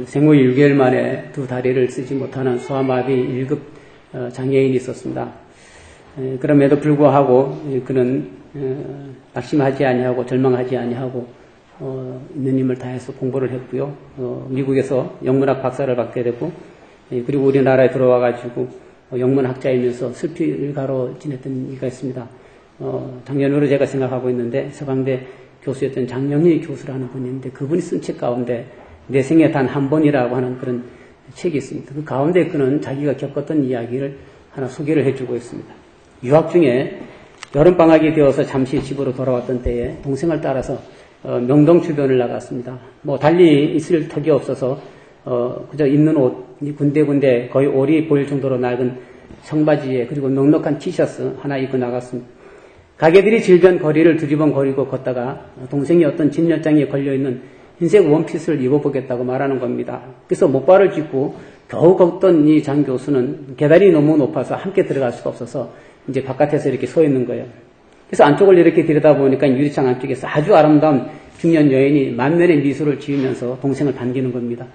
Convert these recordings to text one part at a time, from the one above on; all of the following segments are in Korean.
생후 6개월 만에 두 다리를 쓰지 못하는 소아마비 1급 장애인이 있었습니다. 그럼에도 불구하고 그는 낙심하지 아니하고 절망하지 아니하고 있는 힘을 다해서 공부를 했고요. 미국에서 영문학 박사를 받게 되고 그리고 우리나라에 들어와 가지고 영문학자이면서 슬필가로 지냈던 이가 있습니다. 작년으로 제가 생각하고 있는데 서강대 교수였던 장영희 교수라는 분이 있는데 그분이 쓴 책 가운데 내 생에 단 한 번이라고 하는 그런 책이 있습니다. 그 가운데 그는 자기가 겪었던 이야기를 하나 소개를 해주고 있습니다. 유학 중에 여름방학이 되어서 잠시 집으로 돌아왔던 때에 동생을 따라서 명동 주변을 나갔습니다. 달리 있을 턱이 없어서 그저 입는 옷 군데군데 거의 올이 보일 정도로 낡은 청바지에 그리고 넉넉한 티셔츠 하나 입고 나갔습니다. 가게들이 질변 거리를 두리번거리고 걷다가 동생이 어떤 집 연장에 걸려있는 흰색 원피스를 입어보겠다고 말하는 겁니다. 그래서 목발을 짚고 겨우 걷던 이 장 교수는 계단이 너무 높아서 함께 들어갈 수가 없어서 이제 바깥에서 이렇게 서 있는 거예요. 그래서 안쪽을 이렇게 들여다보니까 유리창 안쪽에서 아주 아름다운 중년 여인이 만면의 미소를 지으면서 동생을 반기는 겁니다.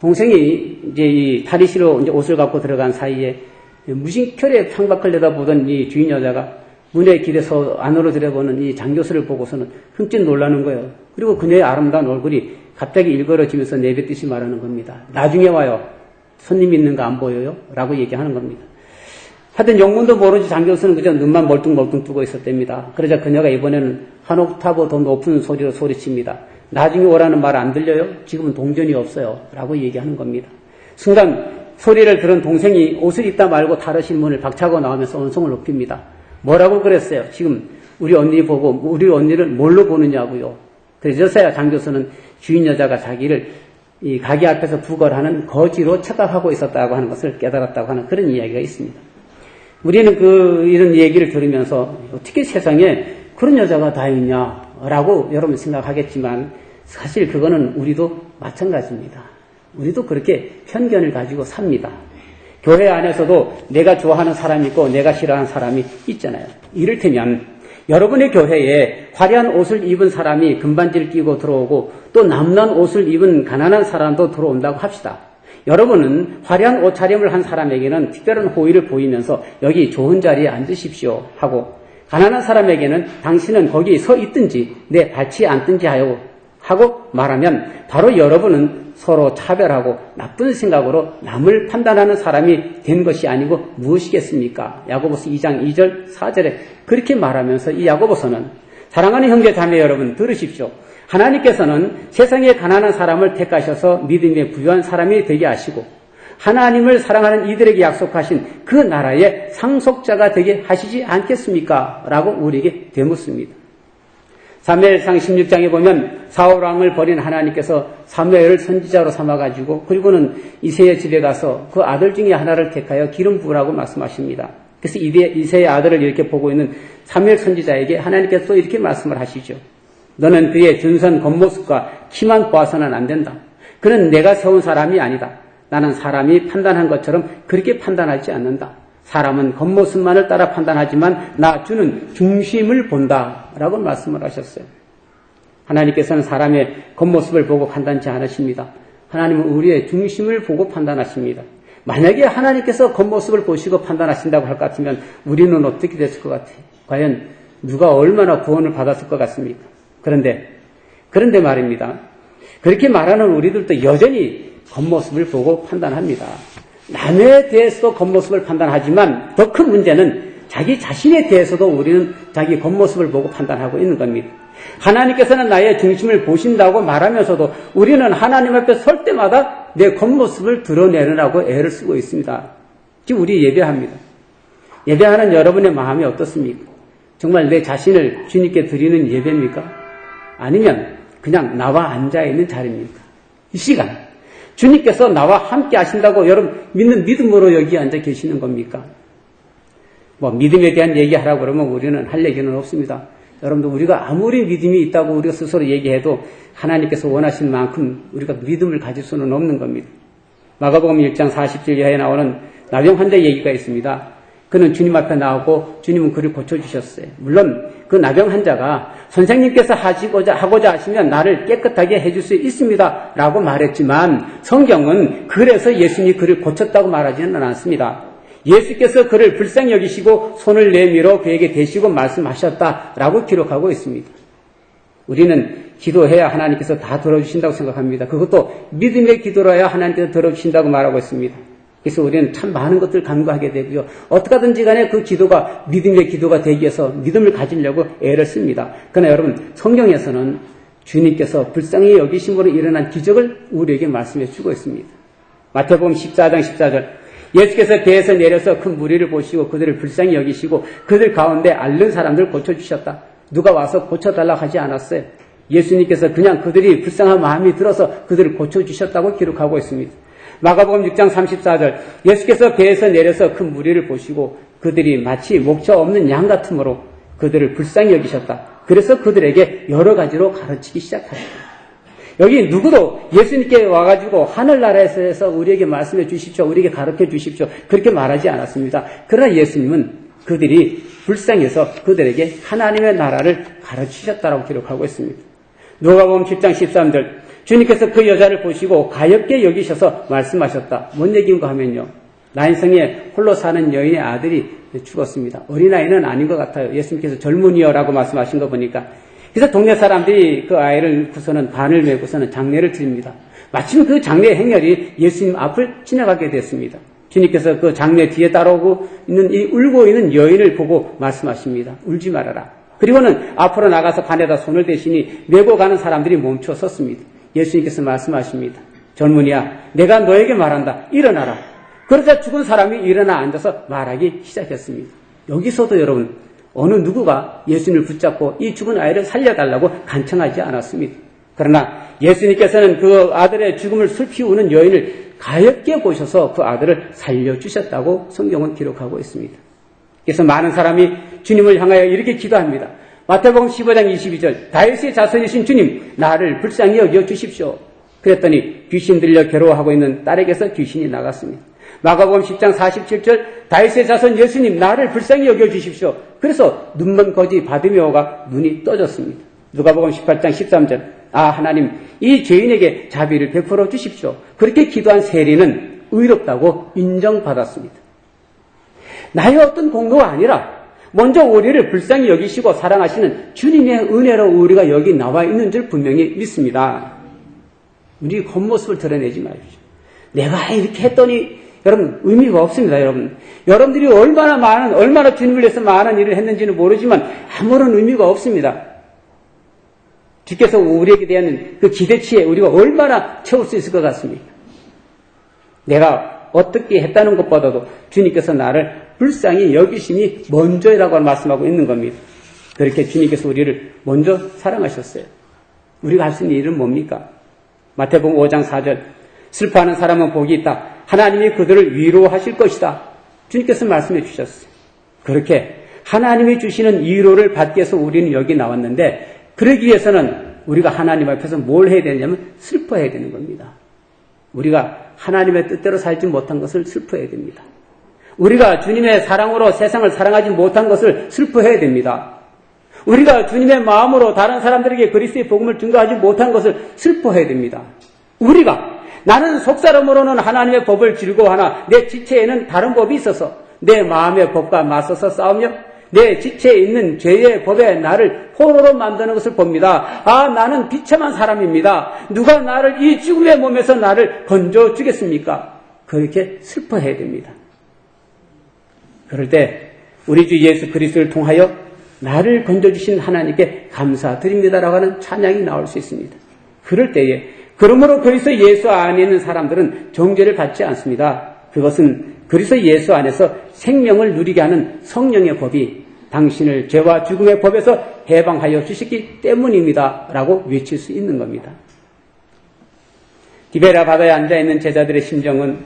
동생이 이제 이 탈의실로 이제 옷을 갖고 들어간 사이에 무심결에 창밖을 내다보던 이 주인 여자가 문에 길에서 안으로 들여보는 이 장 교수를 보고서는 흠칫 놀라는 거예요. 그리고 그녀의 아름다운 얼굴이 갑자기 일그러지면서 내뱉듯이 말하는 겁니다. 나중에 와요. 손님 있는 거 안 보여요? 라고 얘기하는 겁니다. 하여튼 영문도 모르지 장 교수는 그저 눈만 멀뚱멀뚱 뜨고 있었답니다. 그러자 그녀가 이번에는 한 옥타브 더 높은 소리로 소리칩니다. 나중에 오라는 말 안 들려요? 지금은 동전이 없어요. 라고 얘기하는 겁니다. 순간 소리를 들은 동생이 옷을 입다 말고 다르신 문을 박차고 나오면서 언성을 높입니다. 뭐라고 그랬어요? 지금 우리 언니 보고 우리 언니를 뭘로 보느냐고요. 그래서야 장 교수는 주인 여자가 자기를 이 가게 앞에서 부걸하는 거지로 착각하고 있었다고 하는 것을 깨달았다고 하는 그런 이야기가 있습니다. 우리는 이런 얘기를 들으면서 어떻게 세상에 그런 여자가 다 있냐라고 여러분 생각하겠지만 사실 그거는 우리도 마찬가지입니다. 우리도 그렇게 편견을 가지고 삽니다. 교회 안에서도 내가 좋아하는 사람이 있고 내가 싫어하는 사람이 있잖아요. 이를테면 여러분의 교회에 화려한 옷을 입은 사람이 금반지를 끼고 들어오고 또 남난 옷을 입은 가난한 사람도 들어온다고 합시다. 여러분은 화려한 옷차림을 한 사람에게는 특별한 호의를 보이면서 여기 좋은 자리에 앉으십시오 하고 가난한 사람에게는 당신은 거기 서 있든지 내 발치 앉든지 하고 말하면 바로 여러분은 서로 차별하고 나쁜 생각으로 남을 판단하는 사람이 된 것이 아니고 무엇이겠습니까? 야고보서 2장 2절 4절에 그렇게 말하면서 이 야고보서는 사랑하는 형제 자매 여러분 들으십시오. 하나님께서는 세상에 가난한 사람을 택하셔서 믿음에 부유한 사람이 되게 하시고 하나님을 사랑하는 이들에게 약속하신 그 나라의 상속자가 되게 하시지 않겠습니까? 라고 우리에게 되묻습니다. 사무엘상 16장에 보면 사울왕을 버린 하나님께서 사무엘을 선지자로 삼아가지고 그리고는 이새의 집에 가서 그 아들 중에 하나를 택하여 기름 부으라고 말씀하십니다. 그래서 이새의 아들을 이렇게 보고 있는 사무엘 선지자에게 하나님께서 또 이렇게 말씀을 하시죠. 너는 그의 준선 겉모습과 키만 보아서는 안 된다. 그는 내가 세운 사람이 아니다. 나는 사람이 판단한 것처럼 그렇게 판단하지 않는다. 사람은 겉모습만을 따라 판단하지만 나 주는 중심을 본다 라고 말씀을 하셨어요. 하나님께서는 사람의 겉모습을 보고 판단치 않으십니다. 하나님은 우리의 중심을 보고 판단하십니다. 만약에 하나님께서 겉모습을 보시고 판단하신다고 할 것 같으면 우리는 어떻게 됐을 것 같아요? 과연 누가 얼마나 구원을 받았을 것 같습니까? 그런데 말입니다. 그렇게 말하는 우리들도 여전히 겉모습을 보고 판단합니다. 남에 대해서도 겉모습을 판단하지만 더 큰 문제는 자기 자신에 대해서도 우리는 자기 겉모습을 보고 판단하고 있는 겁니다. 하나님께서는 나의 중심을 보신다고 말하면서도 우리는 하나님 앞에 설 때마다 내 겉모습을 드러내느라고 애를 쓰고 있습니다. 지금 우리 예배합니다. 예배하는 여러분의 마음이 어떻습니까? 정말 내 자신을 주님께 드리는 예배입니까? 아니면 그냥 나와 앉아있는 자리입니까? 이 시간 주님께서 나와 함께 하신다고 여러분 믿는 믿음으로 여기 앉아 계시는 겁니까? 믿음에 대한 얘기하라고 그러면 우리는 할 얘기는 없습니다. 여러분들 우리가 아무리 믿음이 있다고 우리가 스스로 얘기해도 하나님께서 원하신 만큼 우리가 믿음을 가질 수는 없는 겁니다. 마가복음 1장 40절 이하에 나오는 나병 환자 얘기가 있습니다. 그는 주님 앞에 나오고 주님은 그를 고쳐주셨어요. 물론 그 그 나병 환자가 선생님께서 하고자 하시면 나를 깨끗하게 해줄 수 있습니다 라고 말했지만 성경은 그래서 예수님이 그를 고쳤다고 말하지는 않았습니다. 예수께서 그를 불쌍히 여기시고 손을 내밀어 그에게 대시고 말씀하셨다라고 기록하고 있습니다. 우리는 기도해야 하나님께서 다 들어주신다고 생각합니다. 그것도 믿음의 기도로야 하나님께서 들어주신다고 말하고 있습니다. 그래서 우리는 참 많은 것들을 간구하게 되고요. 어떻게 하든지 간에 그 기도가 믿음의 기도가 되기 위해서 믿음을 가지려고 애를 씁니다. 그러나 여러분, 성경에서는 주님께서 불쌍히 여기심으로 일어난 기적을 우리에게 말씀해 주고 있습니다. 마태복음 14장 14절 예수께서 배에서 내려서 큰 무리를 보시고 그들을 불쌍히 여기시고 그들 가운데 앓는 사람들을 고쳐주셨다. 누가 와서 고쳐달라고 하지 않았어요. 예수님께서 그냥 그들이 불쌍한 마음이 들어서 그들을 고쳐주셨다고 기록하고 있습니다. 마가복음 6장 34절 예수께서 배에서 내려서 큰 무리를 보시고 그들이 마치 목자 없는 양 같으므로 그들을 불쌍히 여기셨다. 그래서 그들에게 여러 가지로 가르치기 시작하셨다. 여기 누구도 예수님께 와가지고 하늘나라에서 우리에게 말씀해 주십시오. 우리에게 가르쳐 주십시오. 그렇게 말하지 않았습니다. 그러나 예수님은 그들이 불쌍해서 그들에게 하나님의 나라를 가르치셨다라고 기록하고 있습니다. 누가복음 7장 13절 주님께서 그 여자를 보시고 가엾게 여기셔서 말씀하셨다. 뭔 얘기인가 하면요. 나인성에 홀로 사는 여인의 아들이 죽었습니다. 어린아이는 아닌 것 같아요. 예수님께서 젊은이여라고 말씀하신 거 보니까. 그래서 동네 사람들이 그 아이를 구서는 반을 메고서는 장례를 드립니다. 마침 그 장례 행렬이 예수님 앞을 지나가게 됐습니다. 주님께서 그 장례 뒤에 따라오고 있는 이 울고 있는 여인을 보고 말씀하십니다. 울지 말아라. 그리고는 앞으로 나가서 반에다 손을 대시니 메고 가는 사람들이 멈춰 섰습니다. 예수님께서 말씀하십니다. 젊은이야, 내가 너에게 말한다. 일어나라. 그러자 죽은 사람이 일어나 앉아서 말하기 시작했습니다. 여기서도 여러분, 어느 누구가 예수님을 붙잡고 이 죽은 아이를 살려달라고 간청하지 않았습니다. 그러나 예수님께서는 그 아들의 죽음을 슬피 우는 여인을 가엾게 보셔서 그 아들을 살려주셨다고 성경은 기록하고 있습니다. 그래서 많은 사람이 주님을 향하여 이렇게 기도합니다. 마태복음 15장 22절 다윗의 자손이신 주님 나를 불쌍히 여겨주십시오. 그랬더니 귀신 들려 괴로워하고 있는 딸에게서 귀신이 나갔습니다. 마가복음 10장 47절 다윗의 자손 예수님 나를 불쌍히 여겨주십시오. 그래서 눈먼 거지 바디메오가 눈이 떠졌습니다. 누가복음 18장 13절 하나님 이 죄인에게 자비를 베풀어 주십시오. 그렇게 기도한 세리는 의롭다고 인정받았습니다. 나의 어떤 공로가 아니라 먼저 우리를 불쌍히 여기시고 사랑하시는 주님의 은혜로 우리가 여기 나와 있는 줄 분명히 믿습니다. 우리 겉모습을 드러내지 마십시오. 내가 이렇게 했더니 여러분 의미가 없습니다. 여러분들이 얼마나 주님을 위해서 많은 일을 했는지는 모르지만 아무런 의미가 없습니다. 주께서 우리에게 대한 그 기대치에 우리가 얼마나 채울 수 있을 것 같습니까? 내가 어떻게 했다는 것보다도 주님께서 나를 불쌍히 여기심이 먼저라고 말씀하고 있는 겁니다. 그렇게 주님께서 우리를 먼저 사랑하셨어요. 우리가 할 수 있는 일은 뭡니까? 마태복음 5장 4절 슬퍼하는 사람은 복이 있다. 하나님이 그들을 위로하실 것이다. 주님께서 말씀해 주셨어요. 그렇게 하나님이 주시는 위로를 받기 위해서 우리는 여기 나왔는데 그러기 위해서는 우리가 하나님 앞에서 뭘 해야 되냐면 슬퍼해야 되는 겁니다. 우리가 하나님의 뜻대로 살지 못한 것을 슬퍼해야 됩니다. 우리가 주님의 사랑으로 세상을 사랑하지 못한 것을 슬퍼해야 됩니다. 우리가 주님의 마음으로 다른 사람들에게 그리스도의 복음을 증거하지 못한 것을 슬퍼해야 됩니다. 나는 속사람으로는 하나님의 법을 즐거워하나 내 지체에는 다른 법이 있어서 내 마음의 법과 맞서서 싸우며 내 지체에 있는 죄의 법에 나를 포로로 만드는 것을 봅니다. 나는 비참한 사람입니다. 누가 나를 이 죽음의 몸에서 나를 건져주겠습니까? 그렇게 슬퍼해야 됩니다. 그럴 때 우리 주 예수 그리스도를 통하여 나를 건져주신 하나님께 감사드립니다라고 하는 찬양이 나올 수 있습니다. 그럴 때에 그러므로 그리스도 예수 안에 있는 사람들은 정죄를 받지 않습니다. 그것은 그리스도 예수 안에서 생명을 누리게 하는 성령의 법이 당신을 죄와 죽음의 법에서 해방하여 주시기 때문입니다. 라고 외칠 수 있는 겁니다. 디베라 바다에 앉아있는 제자들의 심정은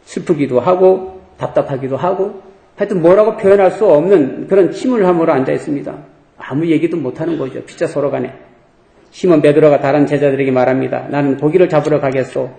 슬프기도 하고 답답하기도 하고 하여튼 뭐라고 표현할 수 없는 그런 침울함으로 앉아있습니다. 아무 얘기도 못하는 거죠. 피자 서로 간에. 시몬 베드로가 다른 제자들에게 말합니다. 나는 고기를 잡으러 가겠소.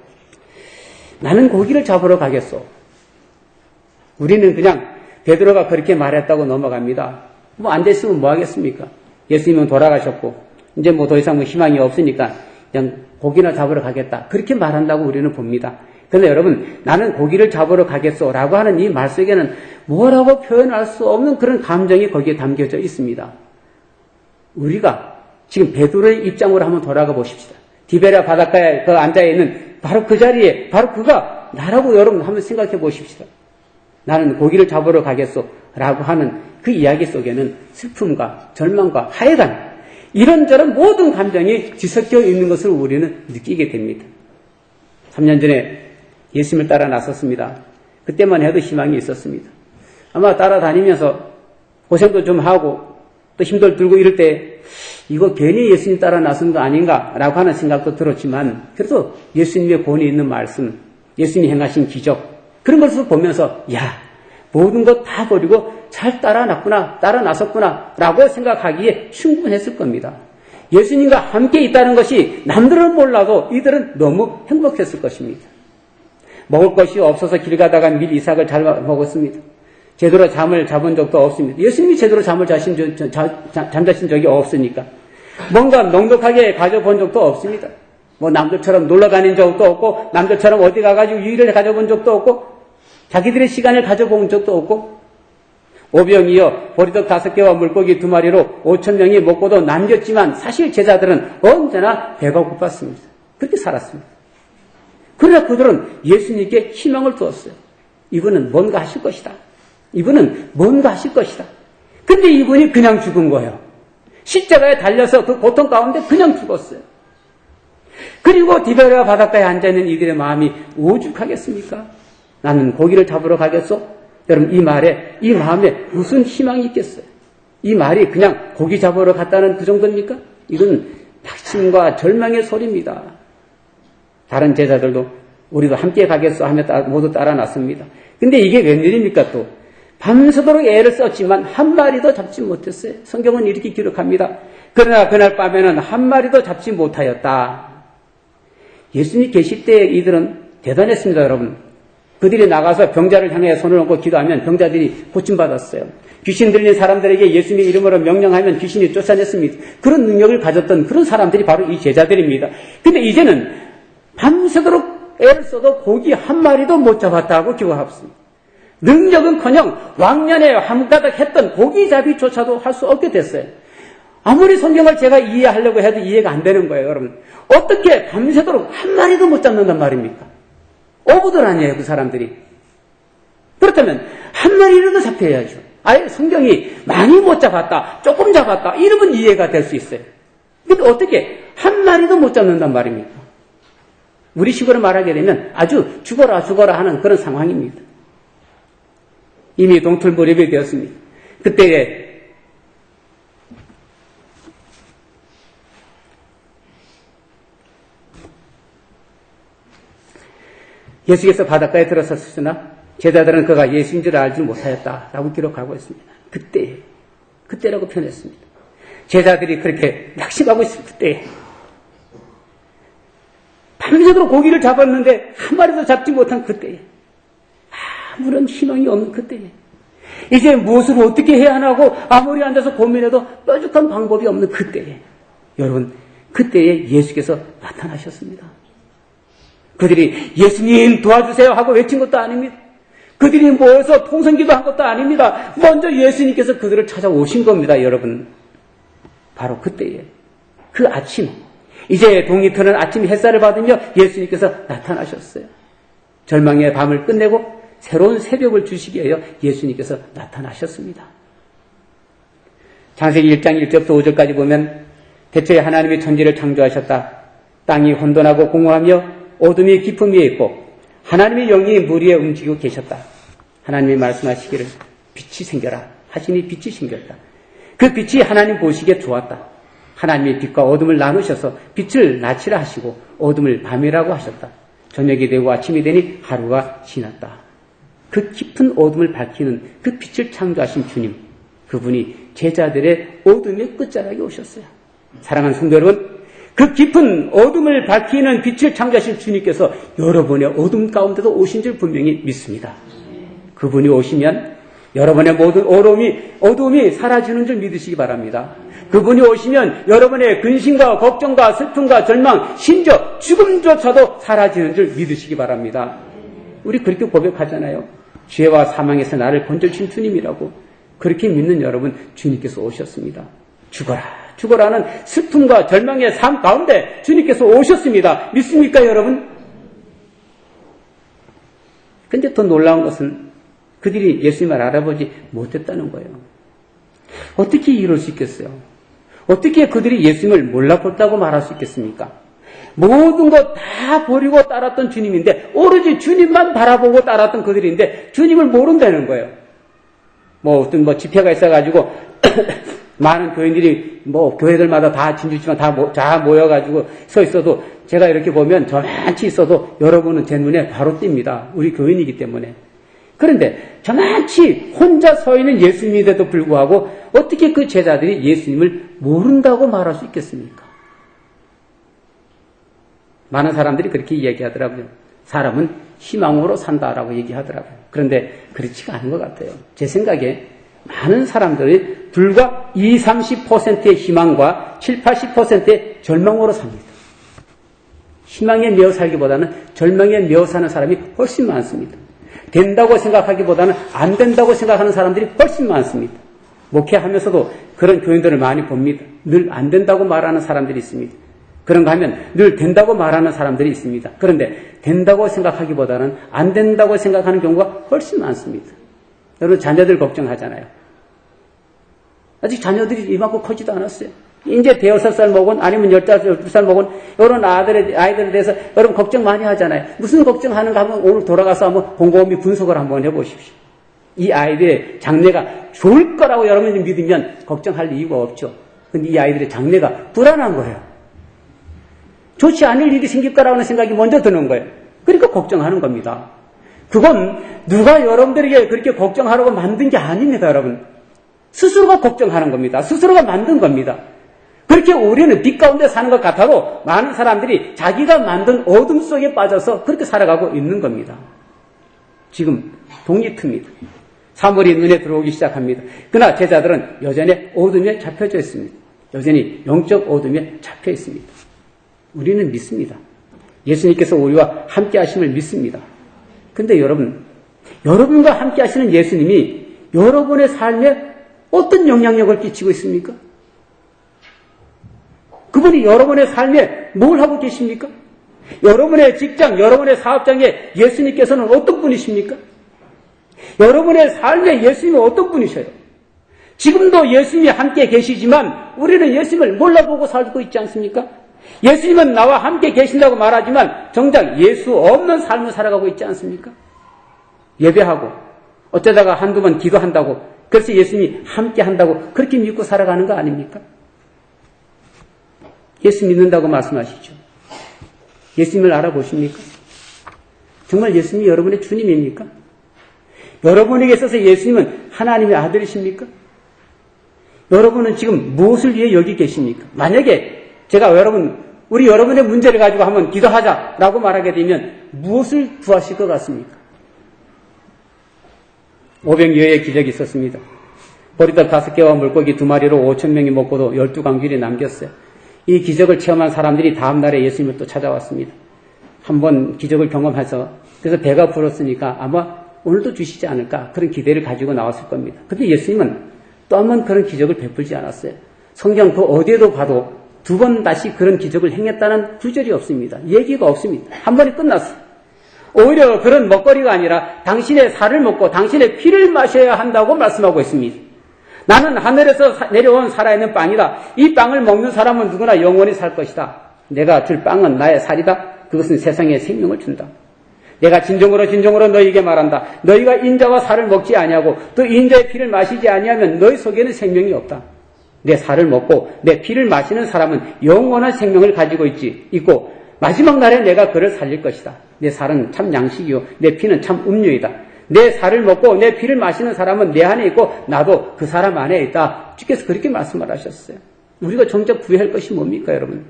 우리는 그냥 베드로가 그렇게 말했다고 넘어갑니다. 앉아있으면 뭐 하겠습니까? 예수님은 돌아가셨고 이제 뭐 더 이상 뭐 희망이 없으니까 그냥 고기나 잡으러 가겠다. 그렇게 말한다고 우리는 봅니다. 그런데 여러분, 나는 고기를 잡으러 가겠소라고 하는 이 말 속에는 뭐라고 표현할 수 없는 그런 감정이 거기에 담겨져 있습니다. 우리가 지금 베드로의 입장으로 한번 돌아가 보십시다. 디베랴 바닷가에 앉아 있는 바로 그 자리에 바로 그가 나라고 여러분 한번 생각해 보십시다. 나는 고기를 잡으러 가겠소라고 하는 그 이야기 속에는 슬픔과 절망과 하여간 이런저런 모든 감정이 뒤섞여 있는 것을 우리는 느끼게 됩니다. 3년 전에 예수님을 따라 나섰습니다. 그때만 해도 희망이 있었습니다. 아마 따라다니면서 고생도 좀 하고 또 힘도 들고 이럴 때 이거 괜히 예수님 따라 나선 거 아닌가라고 하는 생각도 들었지만 그래도 예수님의 본이 있는 말씀, 예수님이 행하신 기적 그런 것을 보면서 야, 모든 것 다 버리고 잘 따라 나섰구나 라고 생각하기에 충분했을 겁니다. 예수님과 함께 있다는 것이 남들은 몰라도 이들은 너무 행복했을 것입니다. 먹을 것이 없어서 길 가다가 밀 이삭을 잘 먹었습니다. 제대로 잠을 자본 적도 없습니다. 예수님이 제대로 잠을 잠자신 적이 없으니까. 뭔가 넉넉하게 가져본 적도 없습니다. 뭐 남들처럼 놀러 다닌 적도 없고 남들처럼 어디 가가지고 일을 가져본 적도 없고 자기들의 시간을 가져본 적도 없고 오병이어 보리떡 5개와 물고기 2마리로 5,000명이 먹고도 남겼지만 사실 제자들은 언제나 배가 고팠습니다. 그렇게 살았습니다. 그러나 그들은 예수님께 희망을 두었어요. 이분은 뭔가 하실 것이다. 이분은 뭔가 하실 것이다. 근데 이분이 그냥 죽은 거예요. 십자가에 달려서 그 고통 가운데 그냥 죽었어요. 그리고 디베랴 바닷가에 앉아있는 이들의 마음이 오죽하겠습니까? 나는 고기를 잡으러 가겠소? 여러분 이 마음에 무슨 희망이 있겠어요? 이 말이 그냥 고기 잡으러 갔다는 그 정도입니까? 이건 낙심과 절망의 소리입니다. 다른 제자들도 우리도 함께 가겠소 하며 모두 따라 났습니다. 근데 이게 웬일입니까 또? 밤새도록 애를 썼지만 한 마리도 잡지 못했어요. 성경은 이렇게 기록합니다. 그러나 그날 밤에는 한 마리도 잡지 못하였다. 예수님이 계실 때 이들은 대단했습니다, 여러분. 그들이 나가서 병자를 향해 손을 얹고 기도하면 병자들이 고침받았어요. 귀신 들린 사람들에게 예수님의 이름으로 명령하면 귀신이 쫓아냈습니다. 그런 능력을 가졌던 그런 사람들이 바로 이 제자들입니다. 근데 이제는 밤새도록 애를 써도 고기 한 마리도 못 잡았다고 기록합니다. 능력은커녕 왕년에 함가닥 했던 고기잡이조차도 할 수 없게 됐어요. 아무리 성경을 제가 이해하려고 해도 이해가 안 되는 거예요, 여러분. 어떻게 밤새도록 한 마리도 못 잡는단 말입니까? 어부들 아니에요, 그 사람들이. 그렇다면 한 마리라도 잡혀야죠. 아예 성경이 많이 못 잡았다, 조금 잡았다 이러면 이해가 될 수 있어요. 근데 어떻게 한 마리도 못 잡는단 말입니까? 우리식으로 말하게 되면 아주 죽어라 하는 그런 상황입니다. 이미 동틀 무렵이 되었습니다. 그때에 예수께서 바닷가에 들어섰으나 제자들은 그가 예수인 줄 알지 못하였다라고 기록하고 있습니다. 그때라고 표현했습니다. 제자들이 그렇게 낙심하고 있을 그때 밤새도록 고기를 잡았는데 한 마리도 잡지 못한 그때 아무런 희망이 없는 그때 이제 무엇을 어떻게 해야 하나고 아무리 앉아서 고민해도 뾰족한 방법이 없는 그때 여러분 그때에 예수께서 나타나셨습니다. 그들이 예수님 도와주세요 하고 외친 것도 아닙니다. 그들이 모여서 통성기도 한 것도 아닙니다. 먼저 예수님께서 그들을 찾아오신 겁니다. 여러분 바로 그때에 그 아침 이제 동이 트는 아침 햇살을 받으며 예수님께서 나타나셨어요. 절망의 밤을 끝내고 새로운 새벽을 주시기 위하여 예수님께서 나타나셨습니다. 창세기 1장 1절부터 5절까지 보면 대초에 하나님이 천지를 창조하셨다. 땅이 혼돈하고 공허하며 어둠이 깊음 위에 있고 하나님의 영이 물 위에 움직이고 계셨다. 하나님이 말씀하시기를 빛이 생겨라 하시니 빛이 생겼다. 그 빛이 하나님 보시기에 좋았다. 하나님이 빛과 어둠을 나누셔서 빛을 낮이라 하시고 어둠을 밤이라고 하셨다. 저녁이 되고 아침이 되니 하루가 지났다. 그 깊은 어둠을 밝히는 그 빛을 창조하신 주님, 그분이 제자들의 어둠의 끝자락에 오셨어요. 사랑하는 성도 여러분, 그 깊은 어둠을 밝히는 빛을 창조하신 주님께서 여러분의 어둠 가운데도 오신 줄 분명히 믿습니다. 그분이 오시면 여러분의 모든 어둠이 사라지는 줄 믿으시기 바랍니다. 그분이 오시면 여러분의 근심과 걱정과 슬픔과 절망, 심지어 죽음조차도 사라지는 줄 믿으시기 바랍니다. 우리 그렇게 고백하잖아요. 죄와 사망에서 나를 건져주신 주님이라고. 그렇게 믿는 여러분, 주님께서 오셨습니다. 죽어라, 죽어라는 슬픔과 절망의 삶 가운데 주님께서 오셨습니다. 믿습니까, 여러분? 근데 더 놀라운 것은 그들이 예수님을 알아보지 못했다는 거예요. 어떻게 이럴 수 있겠어요? 어떻게 그들이 예수님을 몰라봤다고 말할 수 있겠습니까? 모든 것 다 버리고 따랐던 주님인데, 오로지 주님만 바라보고 따랐던 그들인데 주님을 모른다는 거예요. 어떤 집회가 있어가지고 많은 교인들이 교회들마다 다 진주지만 다 모여가지고 서 있어도 제가 이렇게 보면 저만치 있어도 여러분은 제 눈에 바로 띕니다. 우리 교인이기 때문에. 그런데 저만치 혼자 서 있는 예수님인데도 불구하고 어떻게 그 제자들이 예수님을 모른다고 말할 수 있겠습니까? 많은 사람들이 그렇게 이야기하더라고요. 사람은 희망으로 산다라고 얘기하더라고요. 그런데 그렇지가 않은 것 같아요. 제 생각에 많은 사람들이 불과 20, 30%의 희망과 7, 80%의 절망으로 삽니다. 희망에 매어 살기보다는 절망에 매어 사는 사람이 훨씬 많습니다. 된다고 생각하기보다는 안 된다고 생각하는 사람들이 훨씬 많습니다. 목회하면서도 그런 교인들을 많이 봅니다. 늘 안 된다고 말하는 사람들이 있습니다. 그런가 하면 늘 된다고 말하는 사람들이 있습니다. 그런데 된다고 생각하기보다는 안 된다고 생각하는 경우가 훨씬 많습니다. 여러분 자녀들 걱정하잖아요. 아직 자녀들이 이만큼 커지도 않았어요. 이제 5살 먹은 아니면 10살, 12살 먹은 이런 아이들에 대해서 여러분 걱정 많이 하잖아요. 무슨 걱정하는가 하면 오늘 돌아가서 한번 곰곰이 분석을 한번 해보십시오. 이 아이들의 장래가 좋을 거라고 여러분이 믿으면 걱정할 이유가 없죠. 근데 이 아이들의 장래가 불안한 거예요. 좋지 않을 일이 생길 거라는 생각이 먼저 드는 거예요. 그러니까 걱정하는 겁니다. 그건 누가 여러분들에게 그렇게 걱정하라고 만든 게 아닙니다, 여러분. 스스로가 걱정하는 겁니다. 스스로가 만든 겁니다. 그렇게 우리는 빛 가운데 사는 것 같아도 많은 사람들이 자기가 만든 어둠 속에 빠져서 그렇게 살아가고 있는 겁니다. 지금 독립입니다. 사물이 눈에 들어오기 시작합니다. 그러나 제자들은 여전히 어둠에 잡혀져 있습니다. 여전히 영적 어둠에 잡혀 있습니다. 우리는 믿습니다. 예수님께서 우리와 함께 하심을 믿습니다. 근데 여러분과 함께 하시는 예수님이 여러분의 삶에 어떤 영향력을 끼치고 있습니까? 그분이 여러분의 삶에 뭘 하고 계십니까? 여러분의 직장, 여러분의 사업장에 예수님께서는 어떤 분이십니까? 여러분의 삶에 예수님은 어떤 분이셔요? 지금도 예수님이 함께 계시지만 우리는 예수님을 몰라보고 살고 있지 않습니까? 예수님은 나와 함께 계신다고 말하지만 정작 예수 없는 삶을 살아가고 있지 않습니까? 예배하고 어쩌다가 한두 번 기도한다고 그래서 예수님이 함께 한다고 그렇게 믿고 살아가는 거 아닙니까? 예수 믿는다고 말씀하시죠. 예수님을 알아보십니까? 정말 예수님이 여러분의 주님입니까? 여러분에게 있어서 예수님은 하나님의 아들이십니까? 여러분은 지금 무엇을 위해 여기 계십니까? 만약에 제가 우리 여러분의 문제를 가지고 한번 기도하자라고 말하게 되면 무엇을 구하실 것 같습니까? 오병이어의 기적이 있었습니다. 보리떡 5개와 물고기 2마리로 5,000명이 먹고도 12강줄이 남겼어요. 이 기적을 체험한 사람들이 다음 날에 예수님을 또 찾아왔습니다. 한번 기적을 경험해서 그래서 배가 불었으니까 아마 오늘도 주시지 않을까 그런 기대를 가지고 나왔을 겁니다. 그런데 예수님은 또 한 번 그런 기적을 베풀지 않았어요. 성경 그 어디에도 봐도 2번 다시 그런 기적을 행했다는 구절이 없습니다. 얘기가 없습니다. 한 번에 끝났어요. 오히려 그런 먹거리가 아니라 당신의 살을 먹고 당신의 피를 마셔야 한다고 말씀하고 있습니다. 나는 하늘에서 내려온 살아있는 빵이다. 이 빵을 먹는 사람은 누구나 영원히 살 것이다. 내가 줄 빵은 나의 살이다. 그것은 세상에 생명을 준다. 내가 진정으로 너희에게 말한다. 너희가 인자와 살을 먹지 아니하고 또 인자의 피를 마시지 아니하면 너희 속에는 생명이 없다. 내 살을 먹고 내 피를 마시는 사람은 영원한 생명을 가지고 있고 마지막 날에 내가 그를 살릴 것이다. 내 살은 참 양식이요 내 피는 참 음료이다. 내 살을 먹고 내 피를 마시는 사람은 내 안에 있고 나도 그 사람 안에 있다. 주께서 그렇게 말씀을 하셨어요. 우리가 정작 구해할 것이 뭡니까, 여러분?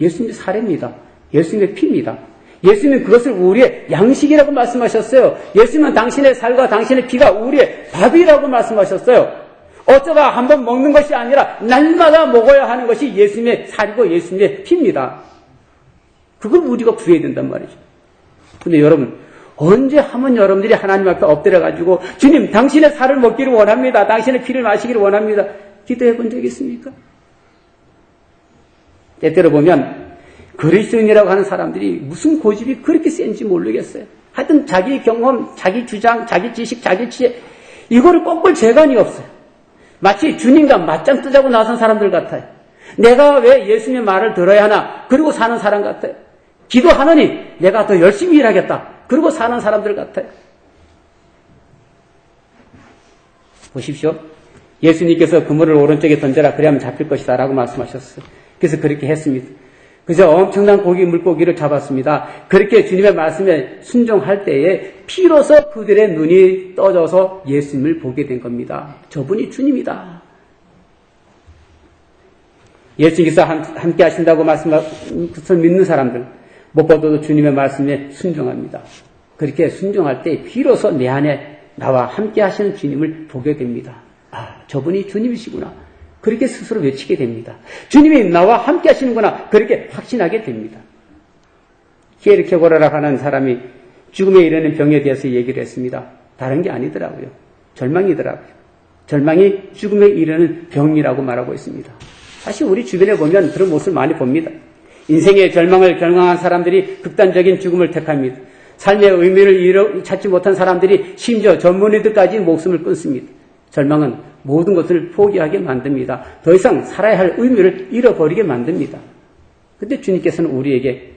예수님의 살입니다. 예수님의 피입니다. 예수님은 그것을 우리의 양식이라고 말씀하셨어요. 예수님은 당신의 살과 당신의 피가 우리의 밥이라고 말씀하셨어요. 어쩌다 한번 먹는 것이 아니라 날마다 먹어야 하는 것이 예수님의 살이고 예수님의 피입니다. 그걸 우리가 구해야 된단 말이죠. 근데 여러분, 언제 하면 여러분들이 하나님 앞에 엎드려가지고 주님, 당신의 살을 먹기를 원합니다. 당신의 피를 마시기를 원합니다. 기도해 본 적 있습니까? 때때로 보면 그리스도인이라고 하는 사람들이 무슨 고집이 그렇게 센지 모르겠어요. 하여튼 자기 경험, 자기 주장, 자기 지식, 자기 지혜 이거를 꺾을 재간이 없어요. 마치 주님과 맞짱 뜨자고 나선 사람들 같아요. 내가 왜 예수님의 말을 들어야 하나? 그리고 사는 사람 같아요. 기도하느니 내가 더 열심히 일하겠다. 그리고 사는 사람들 같아요. 보십시오. 예수님께서 그물을 오른쪽에 던져라 그래야만 잡힐 것이다 라고 말씀하셨어요. 그래서 그렇게 했습니다. 그저 엄청난 물고기를 잡았습니다. 그렇게 주님의 말씀에 순종할 때에 피로서 그들의 눈이 떠져서 예수님을 보게 된 겁니다. 저분이 주님이다. 예수님께서 함께 하신다고 말씀을 믿는 사람들 무엇보다도 주님의 말씀에 순종합니다. 그렇게 순종할 때 비로소 내 안에 나와 함께 하시는 주님을 보게 됩니다. 아, 저분이 주님이시구나. 그렇게 스스로 외치게 됩니다. 주님이 나와 함께 하시는구나. 그렇게 확신하게 됩니다. 히에르케고라라고 하는 사람이 죽음에 이르는 병에 대해서 얘기를 했습니다. 다른 게 아니더라고요. 절망이더라고요. 절망이 죽음에 이르는 병이라고 말하고 있습니다. 사실 우리 주변에 보면 그런 모습을 많이 봅니다. 인생의 절망을 경험한 사람들이 극단적인 죽음을 택합니다. 삶의 의미를 찾지 못한 사람들이 심지어 전문의들까지 목숨을 끊습니다. 절망은 모든 것을 포기하게 만듭니다. 더 이상 살아야 할 의미를 잃어버리게 만듭니다. 그런데 주님께서는 우리에게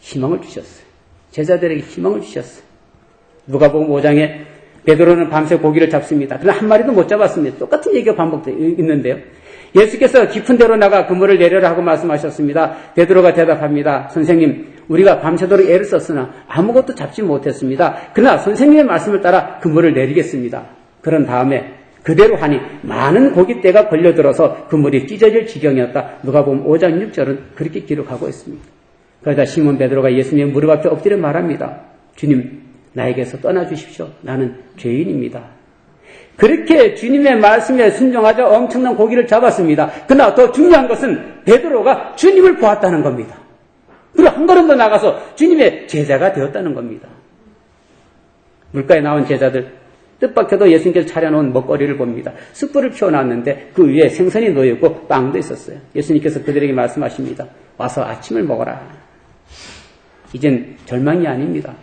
희망을 주셨어요. 제자들에게 희망을 주셨어요. 누가복음 5장에 베드로는 밤새 고기를 잡습니다. 그러나 한 마리도 못 잡았습니다. 똑같은 얘기가 반복되어 있는데요. 예수께서 깊은 데로 나가 그물을 내려라 하고 말씀하셨습니다. 베드로가 대답합니다. 선생님, 우리가 밤새도록 애를 썼으나 아무것도 잡지 못했습니다. 그러나 선생님의 말씀을 따라 그물을 내리겠습니다. 그런 다음에 그대로 하니 많은 고깃대가 걸려들어서 그물이 찢어질 지경이었다. 누가복음 5장 6절은 그렇게 기록하고 있습니다. 그러다 시몬 베드로가 예수님의 무릎 앞에 엎드려 말합니다. 주님, 나에게서 떠나주십시오. 나는 죄인입니다. 그렇게 주님의 말씀에 순종하자 엄청난 고기를 잡았습니다. 그러나 더 중요한 것은 베드로가 주님을 보았다는 겁니다. 그리고 한 걸음 더 나가서 주님의 제자가 되었다는 겁니다. 물가에 나온 제자들, 뜻밖에도 예수님께서 차려놓은 먹거리를 봅니다. 숯불을 피워놨는데 그 위에 생선이 놓여있고 빵도 있었어요. 예수님께서 그들에게 말씀하십니다. 와서 아침을 먹어라. 이젠 절망이 아닙니다.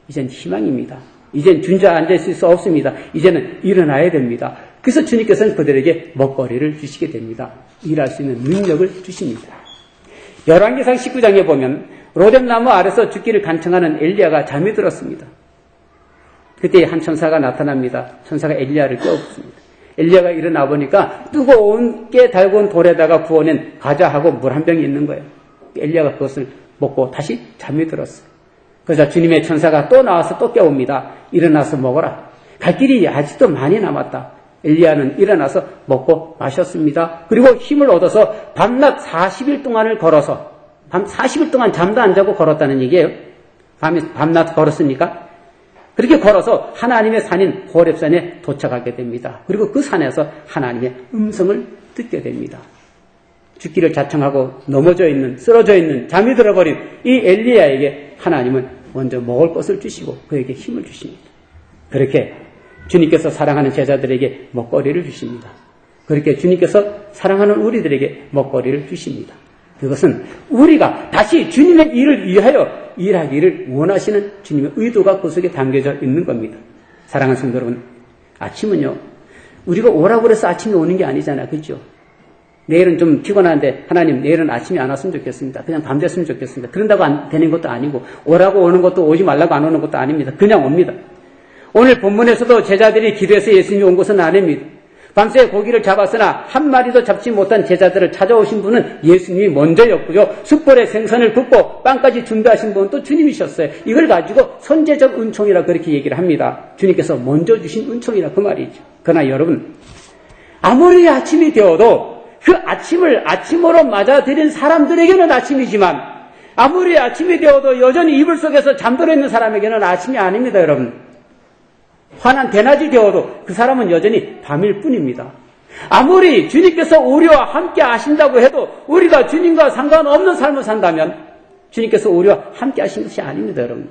이젠 희망입니다. 이젠 주저앉을 수 없습니다. 이제는 일어나야 됩니다. 그래서 주님께서는 그들에게 먹거리를 주시게 됩니다. 일할 수 있는 능력을 주십니다. 열왕기상 19장에 보면 로뎀나무 아래서 죽기를 간청하는 엘리야가 잠이 들었습니다. 그때 한 천사가 나타납니다. 천사가 엘리야를 깨웠습니다. 엘리야가 일어나 보니까 뜨거운게 달군 돌에다가 부어낸 과자하고 물 한 병이 있는 거예요. 엘리야가 그것을 먹고 다시 잠이 들었어요. 그래서 주님의 천사가 또 나와서 또 깨웁니다. 일어나서 먹어라. 갈 길이 아직도 많이 남았다. 엘리야는 일어나서 먹고 마셨습니다. 그리고 힘을 얻어서 밤낮 40일 동안을 걸어서 40일 동안 잠도 안 자고 걸었다는 얘기예요. 밤낮 걸었으니까 그렇게 걸어서 하나님의 산인 호렙산에 도착하게 됩니다. 그리고 그 산에서 하나님의 음성을 듣게 됩니다. 죽기를 자청하고 넘어져 있는, 쓰러져 있는, 잠이 들어버린 이 엘리야에게 하나님은 먼저 먹을 것을 주시고 그에게 힘을 주십니다. 그렇게 주님께서 사랑하는 제자들에게 먹거리를 주십니다. 그렇게 주님께서 사랑하는 우리들에게 먹거리를 주십니다. 그것은 우리가 다시 주님의 일을 위하여 일하기를 원하시는 주님의 의도가 그 속에 담겨져 있는 겁니다. 사랑하는 성도 여러분, 아침은요, 우리가 오라고 그래서 아침에 오는 게 아니잖아요. 그렇죠? 내일은 좀 피곤한데 하나님 내일은 아침에 안 왔으면 좋겠습니다. 그냥 밤 됐으면 좋겠습니다. 그런다고 안 되는 것도 아니고 오라고 오는 것도 오지 말라고 안 오는 것도 아닙니다. 그냥 옵니다. 오늘 본문에서도 제자들이 기도해서 예수님이 온 것은 아닙니다. 밤새 고기를 잡았으나 한 마리도 잡지 못한 제자들을 찾아오신 분은 예수님이 먼저였고요. 숯불에 생선을 굽고 빵까지 준비하신 분은 또 주님이셨어요. 이걸 가지고 선제적 은총이라 그렇게 얘기를 합니다. 주님께서 먼저 주신 은총이라 그 말이죠. 그러나 여러분, 아무리 아침이 되어도 그 아침을 아침으로 맞아들인 사람들에게는 아침이지만 아무리 아침이 되어도 여전히 이불 속에서 잠들어 있는 사람에게는 아침이 아닙니다. 여러분, 환한 대낮이 되어도 그 사람은 여전히 밤일 뿐입니다. 아무리 주님께서 우리와 함께 하신다고 해도 우리가 주님과 상관없는 삶을 산다면 주님께서 우리와 함께 하신 것이 아닙니다, 여러분.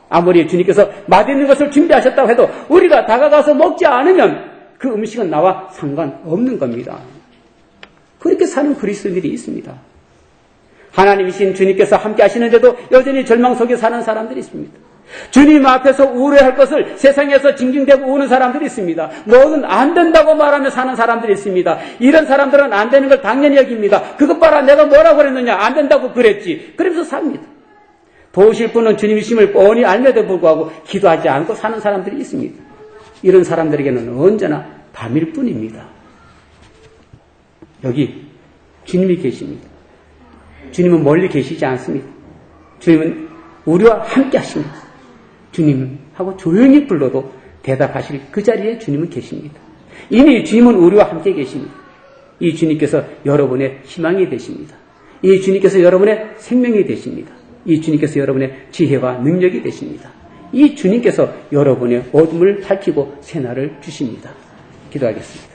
아무리 주님께서 맛있는 것을 준비하셨다고 해도 우리가 다가가서 먹지 않으면 그 음식은 나와 상관없는 겁니다. 그렇게 사는 그리스도인들이 있습니다. 하나님이신 주님께서 함께 하시는데도 여전히 절망 속에 사는 사람들이 있습니다. 주님 앞에서 우려할 것을 세상에서 징징대고 우는 사람들이 있습니다. 뭐는 안 된다고 말하며 사는 사람들이 있습니다. 이런 사람들은 안 되는 걸 당연히 여깁니다. 그것 봐라, 내가 뭐라고 그랬느냐, 안 된다고 그랬지. 그러면서 삽니다. 도우실 분은 주님이심을 뻔히 알면에도 불구하고 기도하지 않고 사는 사람들이 있습니다. 이런 사람들에게는 언제나 밤일 뿐입니다. 여기 주님이 계십니다. 주님은 멀리 계시지 않습니다. 주님은 우리와 함께 하십니다. 주님하고 조용히 불러도 대답하실 그 자리에 주님은 계십니다. 이미 주님은 우리와 함께 계십니다. 이 주님께서 여러분의 희망이 되십니다. 이 주님께서 여러분의 생명이 되십니다. 이 주님께서 여러분의 지혜와 능력이 되십니다. 이 주님께서 여러분의 어둠을 밝히고 새날을 주십니다. 기도하겠습니다.